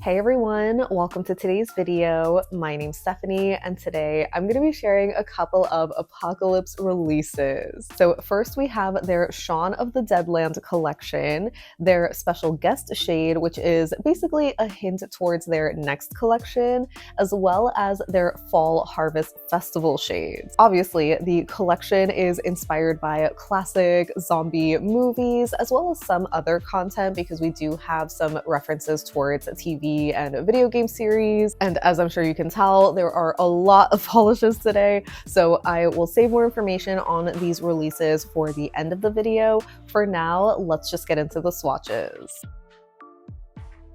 Hey everyone, welcome to today's video. My name's Stephanie, and today I'm going to be sharing a couple of Apocalypse releases. So first we have their Shaun of the Deadland collection, their special guest shade, which is basically a hint towards their next collection, as well as their Fall Harvest Festival shades. Obviously, the collection is inspired by classic zombie movies, as well as some other content, because we do have some references towards TV and video game series. And as I'm sure you can tell, there are a lot of polishes today, so I will save more information on these releases for the end of the video. For now, let's just get into the swatches.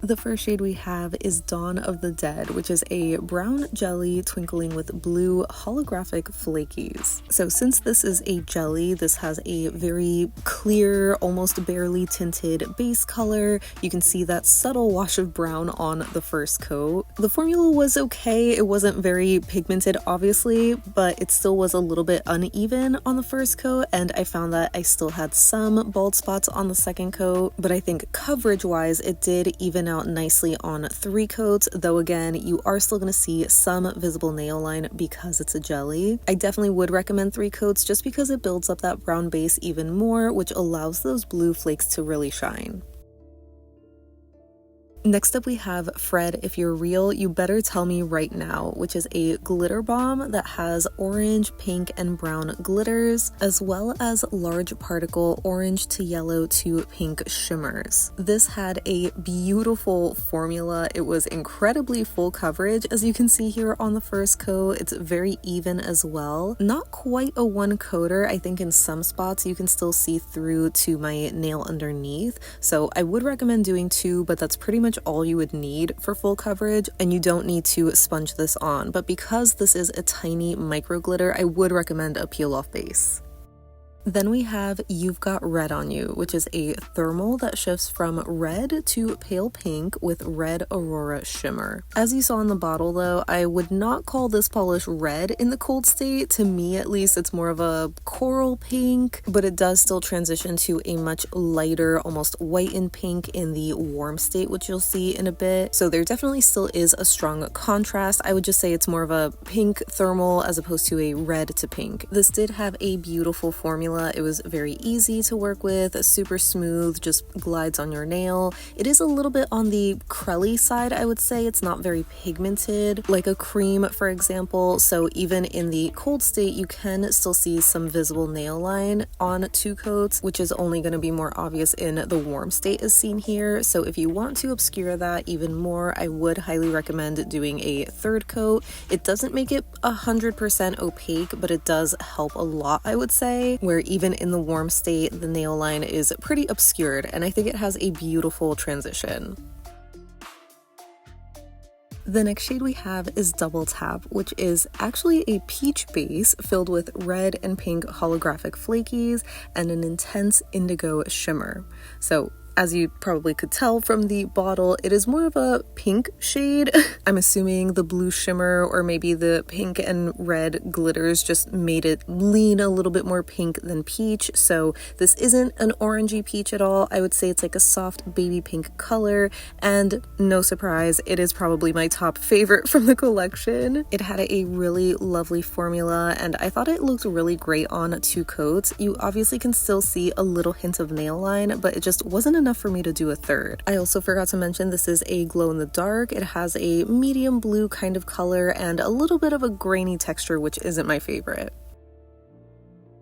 The first shade we have is Dawn of the Dead, which is a brown jelly twinkling with blue holographic flakies. So since this is a jelly, this has a very clear, almost barely tinted base color. You can see that subtle wash of brown on the first coat. The formula was okay. It wasn't very pigmented, obviously, but it still was a little bit uneven on the first coat, and I found that I still had some bald spots on the second coat, but I think coverage-wise, it did even out nicely on 3 coats, though again, you are still going to see some visible nail line because it's a jelly. I definitely would recommend 3 coats just because it builds up that brown base even more, which allows those blue flakes to really shine. Next up we have Fred, If You're Real, You Better Tell Me Right Now, which is a glitter bomb that has orange, pink, and brown glitters, as well as large particle orange to yellow to pink shimmers. This had a beautiful formula. It was incredibly full coverage, as you can see here on the first coat. It's very even as well. Not quite a one coater. I think in some spots you can still see through to my nail underneath, so I would recommend doing 2, but that's pretty much all you would need for full coverage, and you don't need to sponge this on. But because this is a tiny micro glitter, I would recommend a peel off base. Then we have You've Got Red on You, which is a thermal that shifts from red to pale pink with red aurora shimmer. As you saw in the bottle though, I would not call this polish red in the cold state. To me at least, it's more of a coral pink, but it does still transition to a much lighter, almost white and pink in the warm state, which you'll see in a bit. So there definitely still is a strong contrast. I would just say it's more of a pink thermal as opposed to a red to pink. This did have a beautiful formula. It was very easy to work with, super smooth, just glides on your nail. It is a little bit on the crelly side, I would say. It's not very pigmented, like a cream, for example. So even in the cold state, you can still see some visible nail line on 2 coats, which is only going to be more obvious in the warm state as seen here. So if you want to obscure that even more, I would highly recommend doing a 3rd coat. It doesn't make it 100% opaque, but it does help a lot, I would say, where even in the warm state, the nail line is pretty obscured, and I think it has a beautiful transition. The next shade we have is Double Tap, which is actually a peach base filled with red and pink holographic flakies and an intense indigo shimmer. So as you probably could tell from the bottle, it is more of a pink shade. I'm assuming the blue shimmer or maybe the pink and red glitters just made it lean a little bit more pink than peach. So this isn't an orangey peach at all. I would say it's like a soft baby pink color, and no surprise, it is probably my top favorite from the collection. It had a really lovely formula, and I thought it looked really great on 2 coats. You obviously can still see a little hint of nail line, but it just wasn't enough for me to do a 3rd. I also forgot to mention this is a glow in the dark. It has a medium blue kind of color and a little bit of a grainy texture, which isn't my favorite.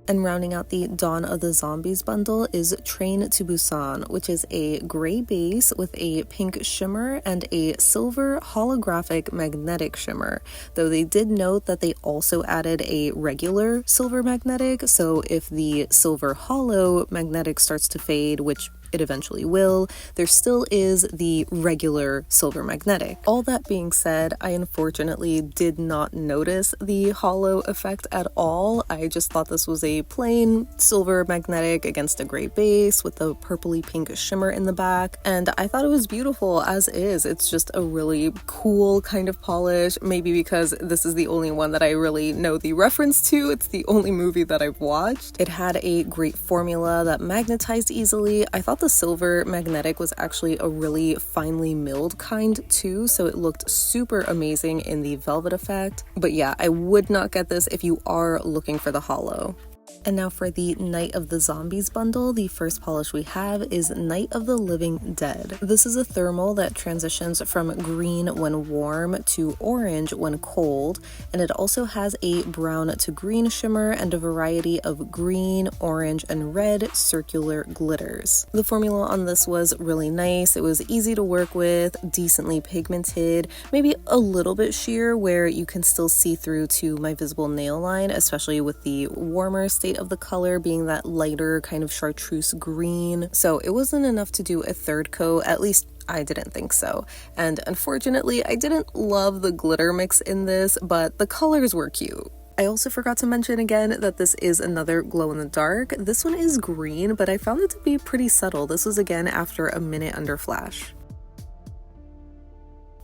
And rounding out the Dawn of the Zombies bundle is Train to Busan, which is a gray base with a pink shimmer and a silver holographic magnetic shimmer. Though they did note that they also added a regular silver magnetic, so if the silver holo magnetic starts to fade, which it eventually will, there still is the regular silver magnetic. All that being said, I unfortunately did not notice the holo effect at all. I just thought this was a plain silver magnetic against a gray base with a purpley pink shimmer in the back, and I thought it was beautiful as is. It's just a really cool kind of polish, maybe because this is the only one that I really know the reference to. It's the only movie that I've watched. It had a great formula that magnetized easily. I thought the the silver magnetic was actually a really finely milled kind too, so it looked super amazing in the velvet effect. But yeah, I would not get this if you are looking for the holo. And now for the Night of the Zombies bundle, the first polish we have is Night of the Living Dead. This is a thermal that transitions from green when warm to orange when cold, and it also has a brown to green shimmer and a variety of green, orange, and red circular glitters. The formula on this was really nice. It was easy to work with, decently pigmented, maybe a little bit sheer where you can still see through to my visible nail line, especially with the warmer state of the color being that lighter kind of chartreuse green. So it wasn't enough to do a third coat, at least I didn't think so. And unfortunately, I didn't love the glitter mix in this, but the colors were cute. I also forgot to mention again that this is another glow in the dark. This one is green, but I found it to be pretty subtle. This was again after a minute under flash.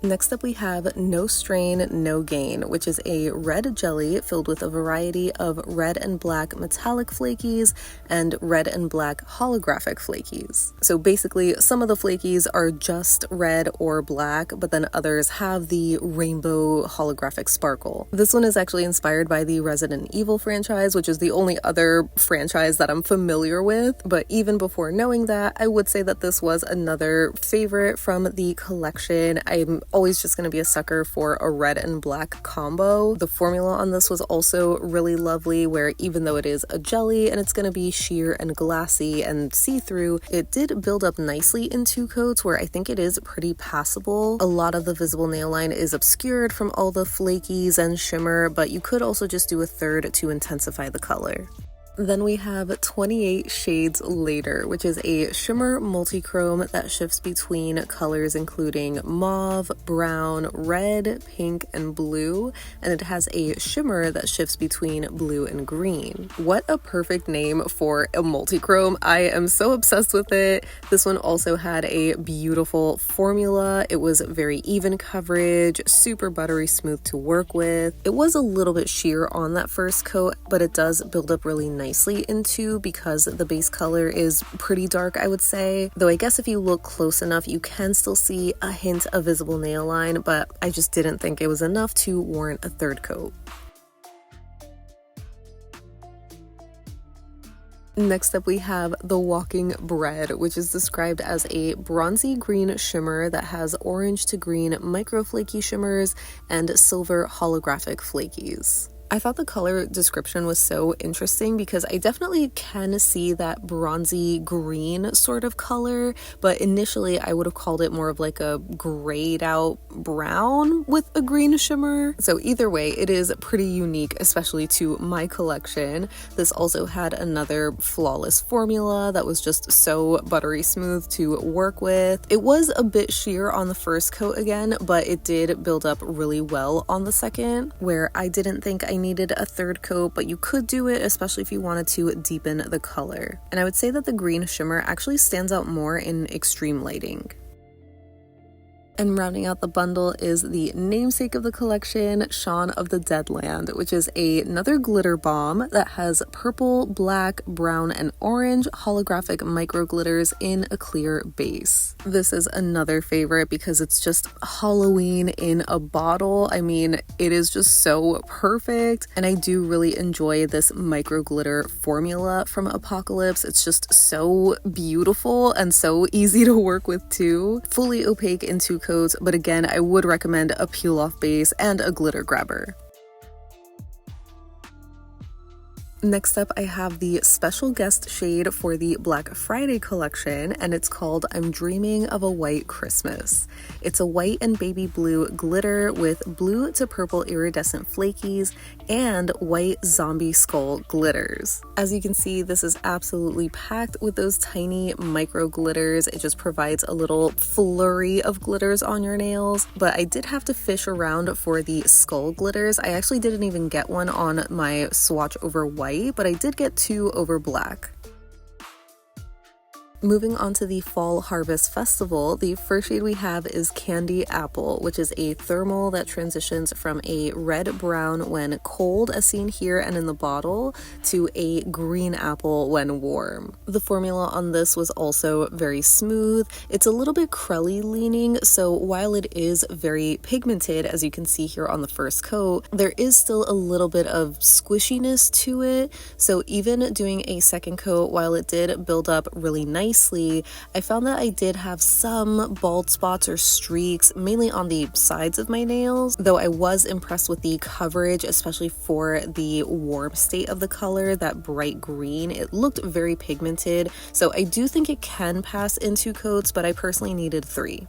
Next up we have No Strain, No Gain, which is a red jelly filled with a variety of red and black metallic flakies and red and black holographic flakies. So basically, some of the flakies are just red or black, but then others have the rainbow holographic sparkle. This one is actually inspired by the Resident Evil franchise, which is the only other franchise that I'm familiar with. But even before knowing that, I would say that this was another favorite from the collection. I'm always just going to be a sucker for a red and black combo. The formula on this was also really lovely, where even though it is a jelly and it's going to be sheer and glassy and see-through, it did build up nicely in two coats where I think it is pretty passable. A lot of the visible nail line is obscured from all the flakies and shimmer, but you could also just do a third to intensify the color. Then we have 28 Shades Later, which is a shimmer multichrome that shifts between colors including mauve, brown, red, pink, and blue, and it has a shimmer that shifts between blue and green. What a perfect name for a multichrome. I am so obsessed with it. This one also had a beautiful formula. It was very even coverage, super buttery smooth to work with. It was a little bit sheer on that first coat, but it does build up really nicely into because the base color is pretty dark, I would say. Though I guess if you look close enough, you can still see a hint of visible nail line, but I just didn't think it was enough to warrant a third coat. Next up we have The Walking Bread, which is described as a bronzy green shimmer that has orange to green micro flaky shimmers and silver holographic flakies. I thought the color description was so interesting because I definitely can see that bronzy green sort of color, but initially I would have called it more of like a grayed out brown with a green shimmer. So either way, it is pretty unique, especially to my collection. This also had another flawless formula that was just so buttery smooth to work with. It was a bit sheer on the first coat again, but it did build up really well on the second, where I didn't think I needed a third coat, but you could do it, especially if you wanted to deepen the color. And I would say that the green shimmer actually stands out more in extreme lighting. And rounding out the bundle is the namesake of the collection, Shaun of the Deadland, which is another glitter bomb that has purple, black, brown, and orange holographic micro glitters in a clear base. This is another favorite because it's just Halloween in a bottle. I mean, it is just so perfect, and I do really enjoy this micro glitter formula from Apocalypse. It's just so beautiful and so easy to work with too. Fully opaque in two coats, but again, I would recommend a peel-off base and a glitter grabber. Next up, I have the special guest shade for the Black Friday collection, and it's called I'm Dreaming of a White Christmas. It's a white and baby blue glitter with blue to purple iridescent flakies and white zombie skull glitters. As you can see, this is absolutely packed with those tiny micro glitters. It just provides a little flurry of glitters on your nails, but I did have to fish around for the skull glitters. I actually didn't even get one on my swatch over white, but I did get two over black. Moving on to the Fall Harvest Festival, the first shade we have is Candy Apple, which is a thermal that transitions from a red-brown when cold, as seen here and in the bottle, to a green apple when warm. The formula on this was also very smooth. It's a little bit crelly leaning, so while it is very pigmented, as you can see here on the first coat, there is still a little bit of squishiness to it. So even doing a second coat, while it did build up really nicely, I found that I did have some bald spots or streaks, mainly on the sides of my nails, though I was impressed with the coverage, especially for the warm state of the color, that bright green. It looked very pigmented, so I do think it can pass in 2 coats, but I personally needed 3.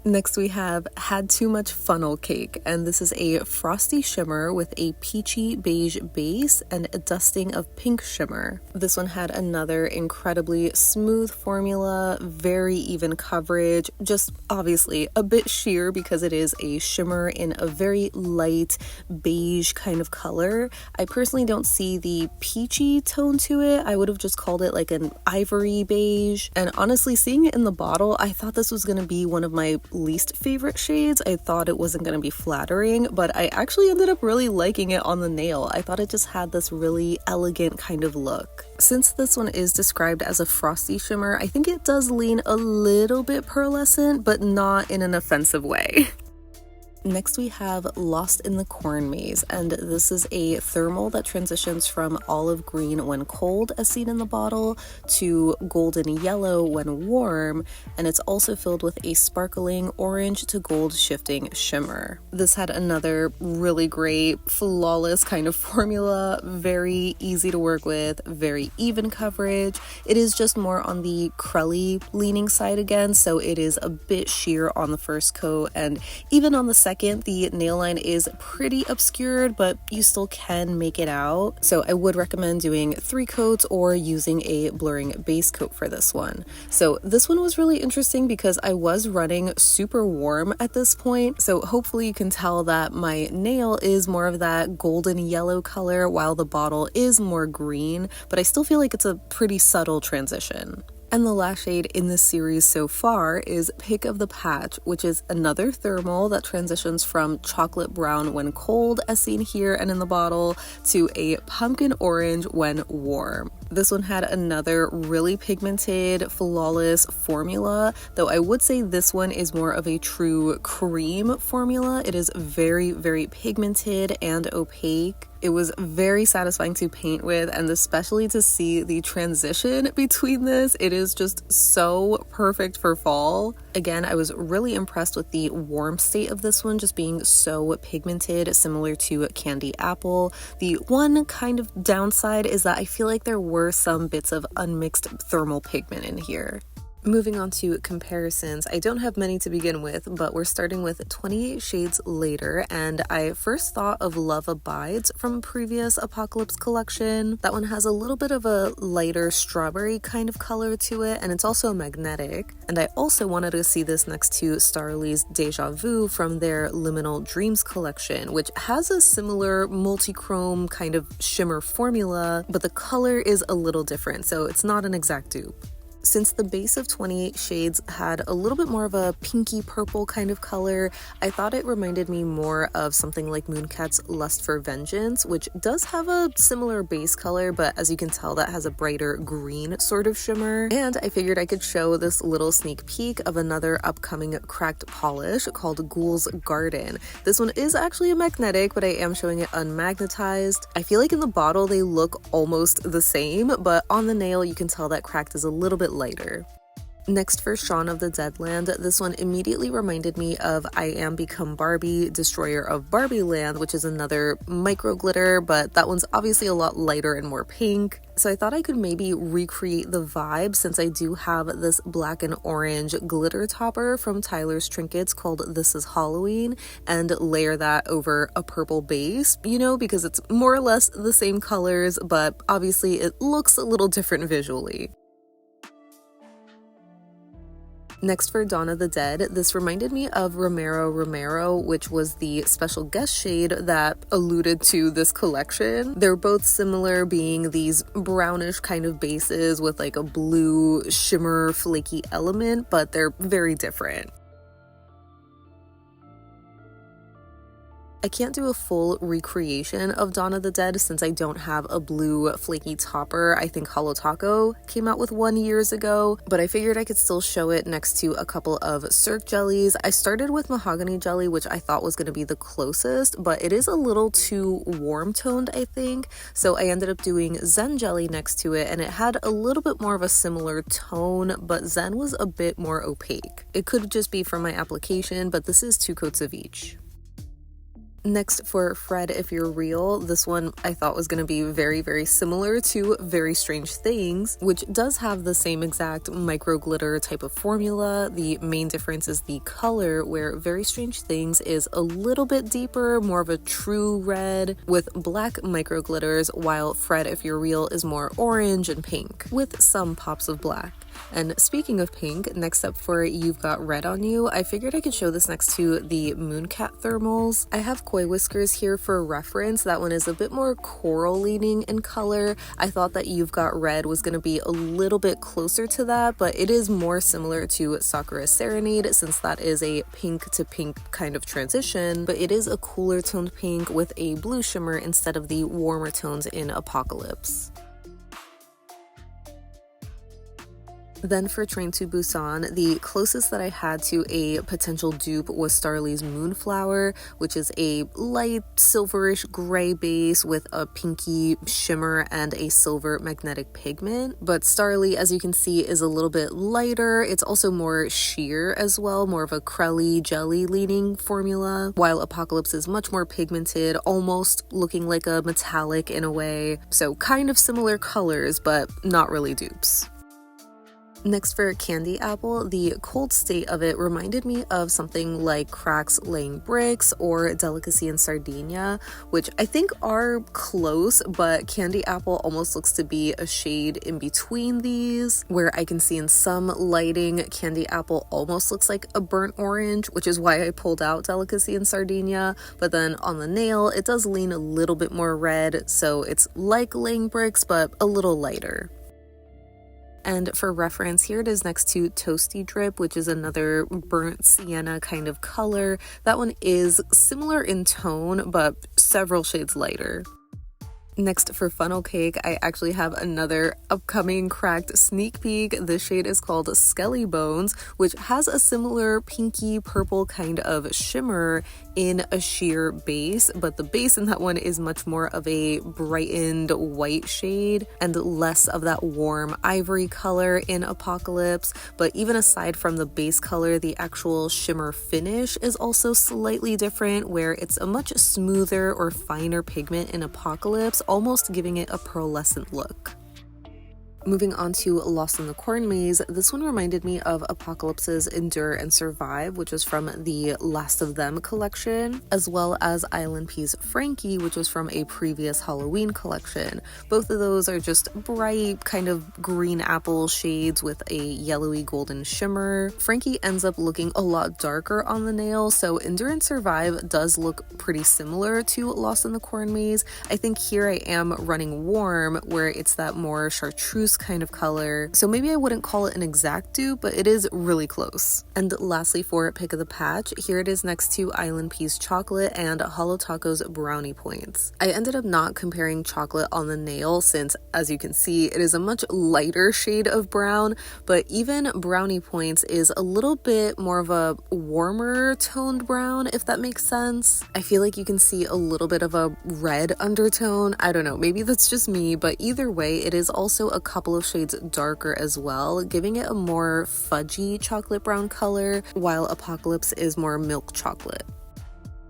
Next we have Had Too Much Funnel Cake, and this is a frosty shimmer with a peachy beige base and a dusting of pink shimmer. This one had another incredibly smooth formula, very even coverage, just obviously a bit sheer because it is a shimmer in a very light beige kind of color. I personally don't see the peachy tone to it. I would have just called it like an ivory beige, and honestly, seeing it in the bottle, I thought this was going to be one of my least favorite shades. I thought it wasn't going to be flattering, but I actually ended up really liking it on the nail. I thought it just had this really elegant kind of look. Since this one is described as a frosty shimmer, I think it does lean a little bit pearlescent, but not in an offensive way. Next we have Lost in the Corn Maze, and this is a thermal that transitions from olive green when cold, as seen in the bottle, to golden yellow when warm, and it's also filled with a sparkling orange to gold shifting shimmer. This had another really great, flawless kind of formula, very easy to work with, very even coverage. It is just more on the crelly leaning side again, so it is a bit sheer on the first coat, and even on the second, the nail line is pretty obscured, but you still can make it out. So I would recommend doing 3 coats or using a blurring base coat for this one. So this one was really interesting because I was running super warm at this point. So hopefully you can tell that my nail is more of that golden yellow color while the bottle is more green, but I still feel like it's a pretty subtle transition. And the last shade in this series so far is Pick of the Patch, which is another thermal that transitions from chocolate brown when cold, as seen here and in the bottle, to a pumpkin orange when warm. This one had another really pigmented, flawless formula, though I would say this one is more of a true cream formula. It is very, very pigmented and opaque. It was very satisfying to paint with, and especially to see the transition between this. It is just so perfect for fall. Again, I was really impressed with the warm state of this one, just being so pigmented, similar to Candy Apple. The one kind of downside is that I feel like there were some bits of unmixed thermal pigment in here. Moving on to comparisons, I don't have many to begin with, but we're starting with 28 Shades Later, and I first thought of Love Abides from a previous Apocalypse collection. That one has a little bit of a lighter strawberry kind of color to it, and it's also magnetic. And I also wanted to see this next to Starrily's Deja Vu from their Liminal Dreams collection, which has a similar multi-chrome kind of shimmer formula, but the color is a little different, so it's not an exact dupe. Since the base of 28 Shades had a little bit more of a pinky purple kind of color, I thought it reminded me more of something like Mooncat's Lust for Vengeance, which does have a similar base color, but as you can tell, that has a brighter green sort of shimmer. And I figured I could show this little sneak peek of another upcoming cracked polish called Ghouls Garden. This one is actually a magnetic, but I am showing it unmagnetized. I feel like in the bottle they look almost the same, but on the nail you can tell that cracked is a little bit lighter. Next for Shaun of the Deadland, this one immediately reminded me of I Am Become Barbie, Destroyer of Barbie Land, which is another micro glitter, but that one's obviously a lot lighter and more pink. So I thought I could maybe recreate the vibe since I do have this black and orange glitter topper from Tyler's Trinkets called This Is Halloween, and layer that over a purple base, you know, because it's more or less the same colors, but obviously it looks a little different visually. Next for Dawn of the Dead, this reminded me of Romero, which was the special guest shade that alluded to this collection. They're both similar, being these brownish kind of bases with like a blue shimmer flaky element, but they're very different. I can't do a full recreation of Dawn of the Dead since I don't have a blue flaky topper. I think Holo Taco came out with one years ago, but I figured I could still show it next to a couple of Cirque jellies. I started with Mahogany jelly, which I thought was going to be the closest, but it is a little too warm toned, I think. So I ended up doing Zen jelly next to it, and it had a little bit more of a similar tone, but Zen was a bit more opaque. It could just be from my application, but this is 2 coats of each. Next for Fred If You're Real, this one I thought was going to be very, very similar to Very Strange Things, which does have the same exact micro glitter type of formula. The main difference is the color, where Very Strange Things is a little bit deeper, more of a true red with black micro glitters, while Fred If You're Real is more orange and pink with some pops of black. And speaking of pink, next up for You've Got Red on You, I figured I could show this next to the Mooncat thermals. I have Koi Whiskers here for reference. That one is a bit more coral leaning in color. I thought that You've Got Red was going to be a little bit closer to that, but it is more similar to Sakuras Serenade since that is a pink to pink kind of transition, but it is a cooler toned pink with a blue shimmer instead of the warmer tones in Apocalypse. Then for Train to Busan, the closest that I had to a potential dupe was Starrely's Moonflower, which is a light silverish gray base with a pinky shimmer and a silver magnetic pigment. But Starrily, as you can see, is a little bit lighter. It's also more sheer as well, more of a crelly jelly leaning formula, while Apocalypse is much more pigmented, almost looking like a metallic in a way. So kind of similar colors, but not really dupes. Next for Candy Apple, the cold state of it reminded me of something like Cracks Laying Bricks or Delicacy and Sardinia, which I think are close, but Candy Apple almost looks to be a shade in between these, where I can see in some lighting Candy Apple almost looks like a burnt orange, which is why I pulled out Delicacy and Sardinia, but then on the nail it does lean a little bit more red, so it's like Laying Bricks but a little lighter. And for reference, here it is next to Toasty Drip, which is another burnt sienna kind of color. That one is similar in tone, but several shades lighter. Next for Funnel Cake, I actually have another upcoming cracked sneak peek. This shade is called Skelly Bones, which has a similar pinky purple kind of shimmer in a sheer base, but the base in that one is much more of a brightened white shade and less of that warm ivory color in Apocalypse. But even aside from the base color, the actual shimmer finish is also slightly different, where it's a much smoother or finer pigment in Apocalypse, almost giving it a pearlescent look. Moving on to Lost in the Corn Maze, this one reminded me of Apocalypse's Endure and Survive, which was from the Last of Them collection, as well as ILNP's Frankie, which was from a previous Halloween collection. Both of those are just bright, kind of green apple shades with a yellowy golden shimmer. Frankie ends up looking a lot darker on the nail, so Endure and Survive does look pretty similar to Lost in the Corn Maze. I think here I am running warm, where it's that more chartreuse kind of color, so maybe I wouldn't call it an exact dupe, but it is really close. And lastly for Pick of the Patch, here it is next to ILNP's Chocolate and Holo Taco's Brownie Points. I ended up not comparing chocolate on the nail since, as you can see, it is a much lighter shade of brown, but even Brownie Points is a little bit more of a warmer toned brown, if that makes sense. I feel like you can see a little bit of a red undertone. I don't know, maybe that's just me, but either way, it is also a couple of shades darker as well, giving it a more fudgy chocolate brown color, while Apocalypse is more milk chocolate.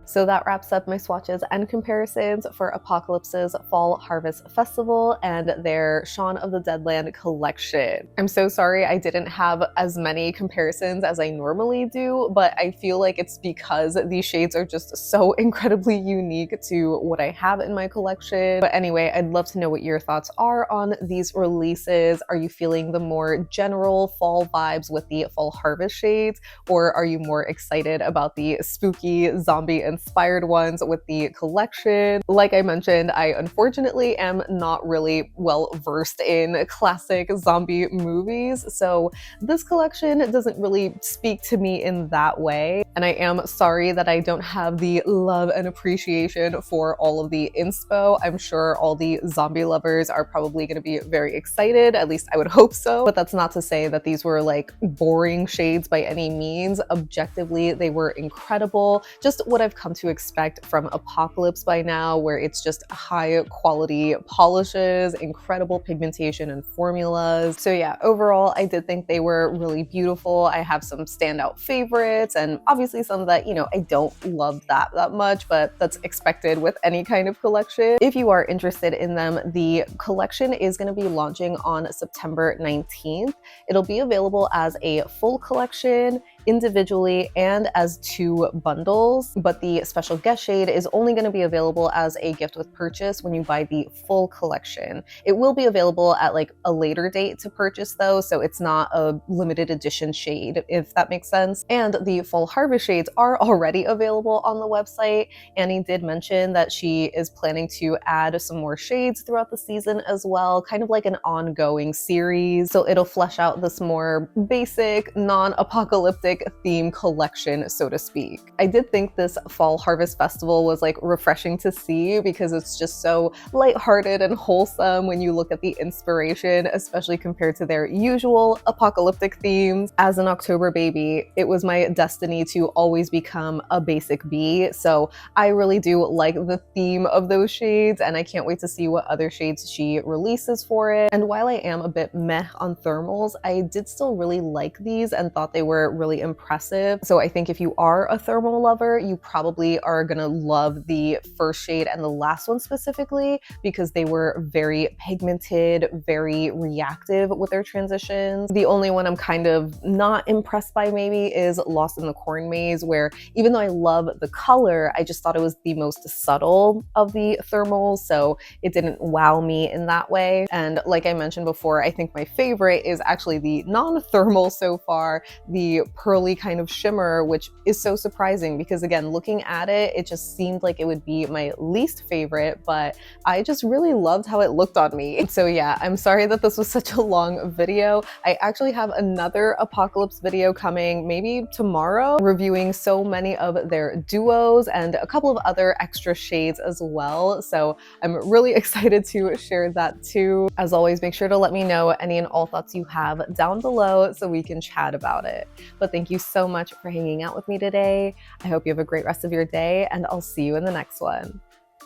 So that wraps up my swatches and comparisons for Apocalypse's Fall Harvest Festival and their Shaun of the Deadland collection. I'm so sorry I didn't have as many comparisons as I normally do, but I feel like it's because these shades are just so incredibly unique to what I have in my collection. But anyway, I'd love to know what your thoughts are on these releases. Are you feeling the more general fall vibes with the Fall Harvest shades, or are you more excited about the spooky zombie inspired ones with the collection? Like I mentioned, I unfortunately am not really well versed in classic zombie movies, so this collection doesn't really speak to me in that way. And I am sorry that I don't have the love and appreciation for all of the inspo. I'm sure all the zombie lovers are probably going to be very excited, at least I would hope so. But that's not to say that these were like boring shades by any means. Objectively, they were incredible. Just what I've come to expect from Apocalypse by now, where it's just high quality polishes, incredible pigmentation and formulas. So yeah, overall, I did think they were really beautiful. I have some standout favorites and obviously some that, you know, I don't love that much, but that's expected with any kind of collection. If you are interested in them, the collection is going to be launching on September 19th. It'll be available as a full collection, individually, and as 2 bundles, but the special guest shade is only going to be available as a gift with purchase when you buy the full collection. It will be available at like a later date to purchase though, so it's not a limited edition shade, if that makes sense. And the Fall Harvest shades are already available on the website. Annie did mention that she is planning to add some more shades throughout the season as well, kind of like an ongoing series. So it'll flesh out this more basic, non-apocalyptic theme collection, so to speak. I did think this Fall Harvest Festival was like refreshing to see because it's just so lighthearted and wholesome when you look at the inspiration, especially compared to their usual apocalyptic themes. As an October baby, it was my destiny to always become a basic bee, so I really do like the theme of those shades, and I can't wait to see what other shades she releases for it. And while I am a bit meh on thermals, I did still really like these and thought they were really impressive. So I think if you are a thermal lover, you probably are gonna love the first shade and the last one specifically because they were very pigmented, very reactive with their transitions. The only one I'm kind of not impressed by maybe is Lost in the Corn Maze, where even though I love the color, I just thought it was the most subtle of the thermals, so it didn't wow me in that way. And like I mentioned before, I think my favorite is actually the non-thermal so far, the pearly kind of shimmer, which is so surprising because again, looking at it, it just seemed like it would be my least favorite, but I just really loved how it looked on me. So yeah, I'm sorry that this was such a long video. I actually have another Apocalypse video coming maybe tomorrow, reviewing so many of their duos and a couple of other extra shades as well. So I'm really excited to share that too. As always, make sure to let me know any and all thoughts you have down below so we can chat about it. But thank you so much for hanging out with me today. I hope you have a great rest of your day, and I'll see you in the next one.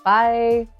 Bye!